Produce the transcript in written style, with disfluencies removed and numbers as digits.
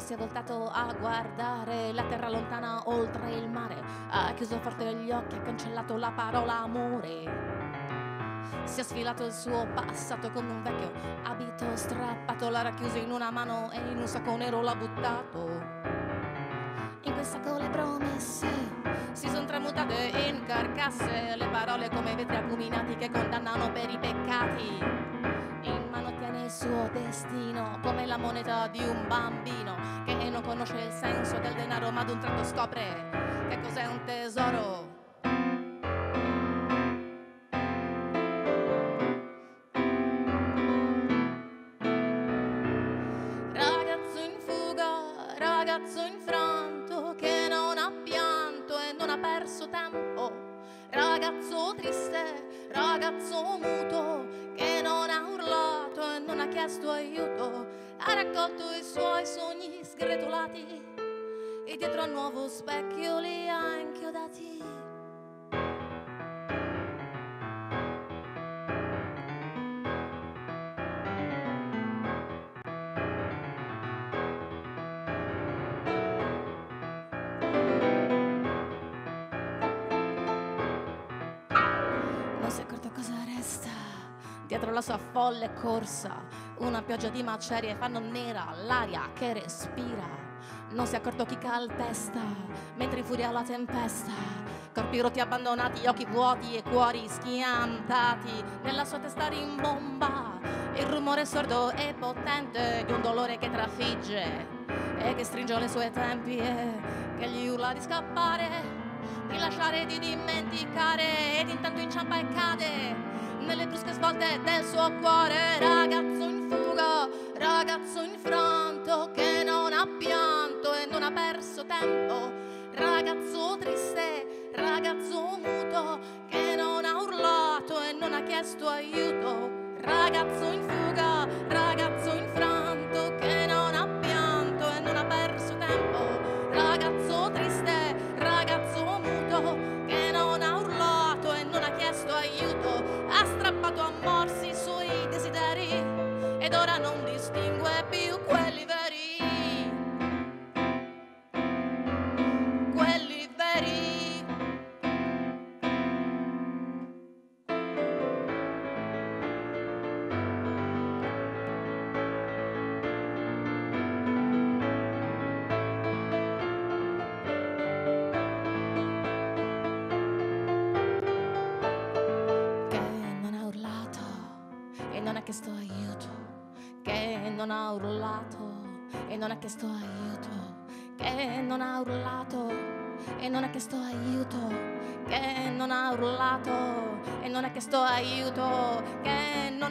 Si è voltato a guardare la terra lontana oltre il mare, ha chiuso forte gli occhi, ha cancellato la parola amore. Si è sfilato il suo passato come un vecchio abito strappato, l'ha racchiuso in una mano e in un sacco nero l'ha buttato. In quel sacco le promesse si sono tramutate in carcasse, le parole come vetri acuminati che condannano per i peccati. In mano tiene il suo destino come la moneta di un bambino che non conosce il senso del denaro, ma ad un tratto scopre che cos'è un tesoro. Ragazzo in fuga, ragazzo infranto che non ha pianto e non ha perso tempo. Ragazzo triste, ragazzo muto che non ha urlato e non ha chiesto aiuto, ha raccolto i suoi sogni sgretolati e dietro al nuovo specchio li ha inchiodati. Non si è accorto cosa resta dietro la sua folle corsa, una pioggia di macerie fanno nera l'aria che respira. Non si è accorto chi calpesta mentre infuria la tempesta, corpi rotti abbandonati, occhi vuoti e cuori schiantati. Nella sua testa rimbomba il rumore sordo e potente di un dolore che trafigge e che stringe le sue tempie, che gli urla di scappare, di lasciare, di dimenticare, ed intanto inciampa e cade nelle brusche svolte del suo cuore. Ragazzo in fuga, ragazzo infranto che non ha pianto e non ha perso tempo. Ragazzo triste, ragazzo muto che non ha urlato e non ha chiesto aiuto. Ragazzo in fuga, ragazzo infranto che non ha pianto e non ha perso tempo. Ragazzo triste, ragazzo muto che non ha urlato e non ha chiesto aiuto, ha strappato a morsi i suoi desideri ed ora non distingue più quelli veri, quelli veri. Non ha chiesto aiuto, che non ha urlato e non ha chiesto aiuto, che non ha urlato e non ha chiesto aiuto, che non ha urlato e non ha chiesto aiuto, che non